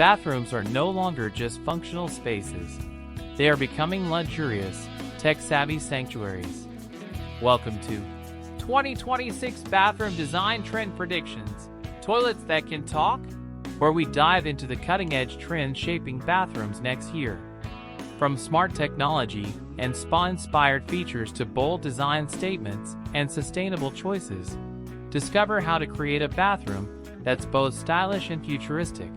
Bathrooms are no longer just functional spaces. They are becoming luxurious, tech-savvy sanctuaries. Welcome to 2026 Bathroom Design Trend Predictions, Toilets That Can Talk, where we dive into the cutting-edge trends shaping bathrooms next year. From smart technology and spa-inspired features to bold design statements and sustainable choices, discover how to create a bathroom that's both stylish and futuristic.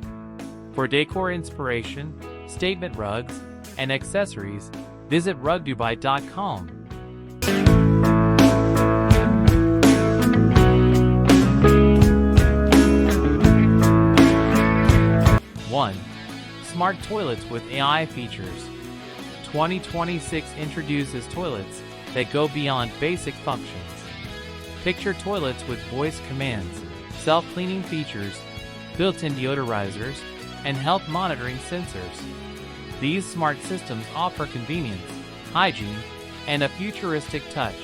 For decor inspiration, statement rugs, and accessories, visit rugdubai.com. 1. Smart toilets with AI features. 2026 introduces toilets that go beyond basic functions. Picture toilets with voice commands, self-cleaning features, built-in deodorizers, and health monitoring sensors. These smart systems offer convenience, hygiene, and a futuristic touch.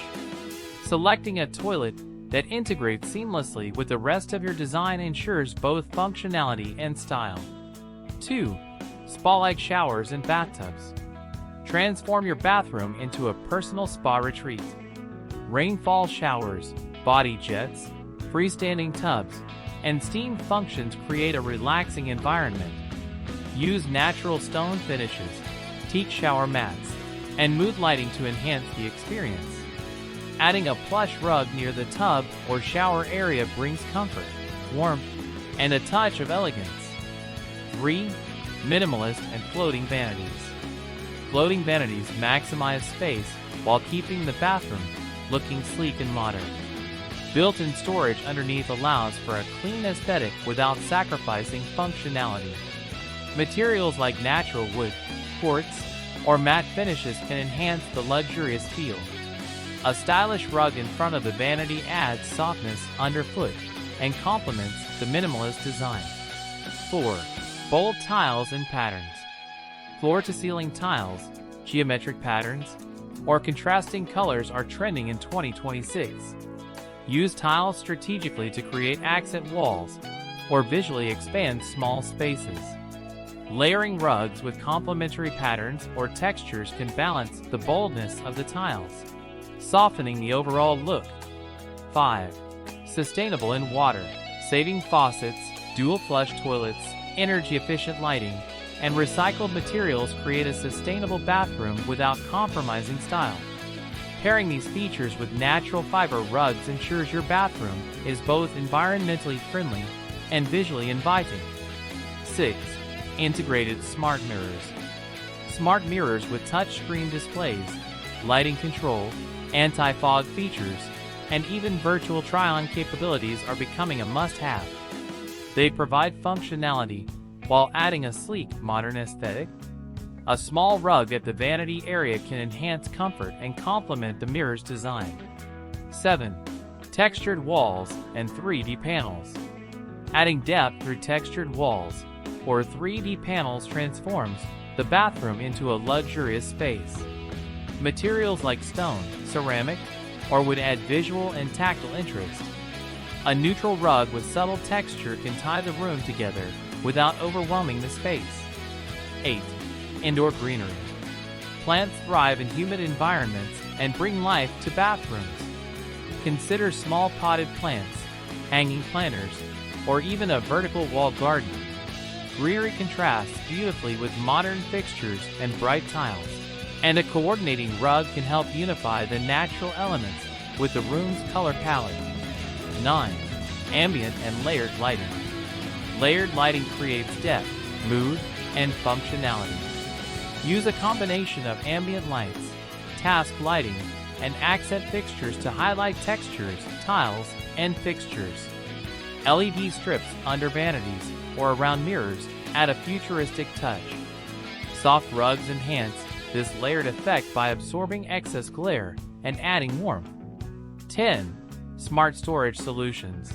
Selecting a toilet that integrates seamlessly with the rest of your design ensures both functionality and style. 2. Spa-like showers and bathtubs. Transform your bathroom into a personal spa retreat. Rainfall showers, body jets, freestanding tubs, and steam functions create a relaxing environment. Use natural stone finishes, teak shower mats, and mood lighting to enhance the experience. Adding a plush rug near the tub or shower area brings comfort, warmth, and a touch of elegance. 3. Minimalist and floating vanities. Floating vanities maximize space while keeping the bathroom looking sleek and modern. Built-in storage underneath allows for a clean aesthetic without sacrificing functionality. Materials like natural wood, quartz, or matte finishes can enhance the luxurious feel. A stylish rug in front of the vanity adds softness underfoot and complements the minimalist design. 4. Bold tiles and patterns. Floor-to-ceiling tiles, geometric patterns, or contrasting colors are trending in 2026. Use tiles strategically to create accent walls or visually expand small spaces. Layering rugs with complementary patterns or textures can balance the boldness of the tiles, softening the overall look. 5. Sustainable in water. Saving faucets, dual flush toilets, energy-efficient lighting, and recycled materials create a sustainable bathroom without compromising style. Pairing these features with natural fiber rugs ensures your bathroom is both environmentally friendly and visually inviting. 6. Integrated smart mirrors. Smart mirrors with touchscreen displays, lighting control, anti-fog features, and even virtual try-on capabilities are becoming a must-have. They provide functionality while adding a sleek, modern aesthetic. A small rug at the vanity area can enhance comfort and complement the mirror's design. 7. Textured walls and 3D panels. Adding depth through textured walls or 3D panels transforms the bathroom into a luxurious space. Materials like stone, ceramic, or wood add visual and tactile interest. A neutral rug with subtle texture can tie the room together without overwhelming the space. 8. Indoor greenery. Plants thrive in humid environments and bring life to bathrooms. Consider small potted plants, hanging planters, or even a vertical wall garden. Greenery contrasts beautifully with modern fixtures and bright tiles, and a coordinating rug can help unify the natural elements with the room's color palette. 9. Ambient and layered lighting. Layered lighting creates depth, mood, and functionality. Use a combination of ambient lights, task lighting, and accent fixtures to highlight textures, tiles, and fixtures. LED strips under vanities or around mirrors add a futuristic touch. Soft rugs enhance this layered effect by absorbing excess glare and adding warmth. 10. Smart storage solutions.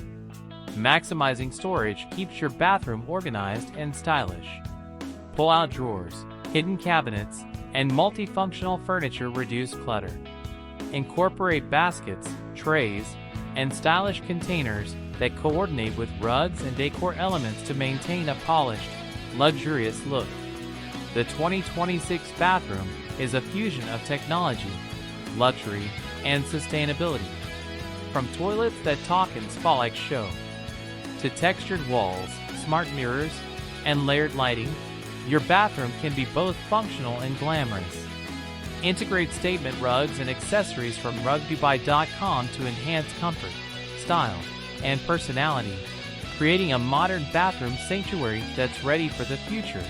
Maximizing storage keeps your bathroom organized and stylish. Pull-out drawers, hidden cabinets, and multifunctional furniture reduce clutter. Incorporate baskets, trays, and stylish containers that coordinate with rugs and decor elements to maintain a polished, luxurious look. The 2026 bathroom is a fusion of technology, luxury, and sustainability. From toilets that talk and spa-like show, to textured walls, smart mirrors, and layered lighting, your bathroom can be both functional and glamorous. Integrate statement rugs and accessories from rugdubai.com to enhance comfort, style, and personality, creating a modern bathroom sanctuary that's ready for the future.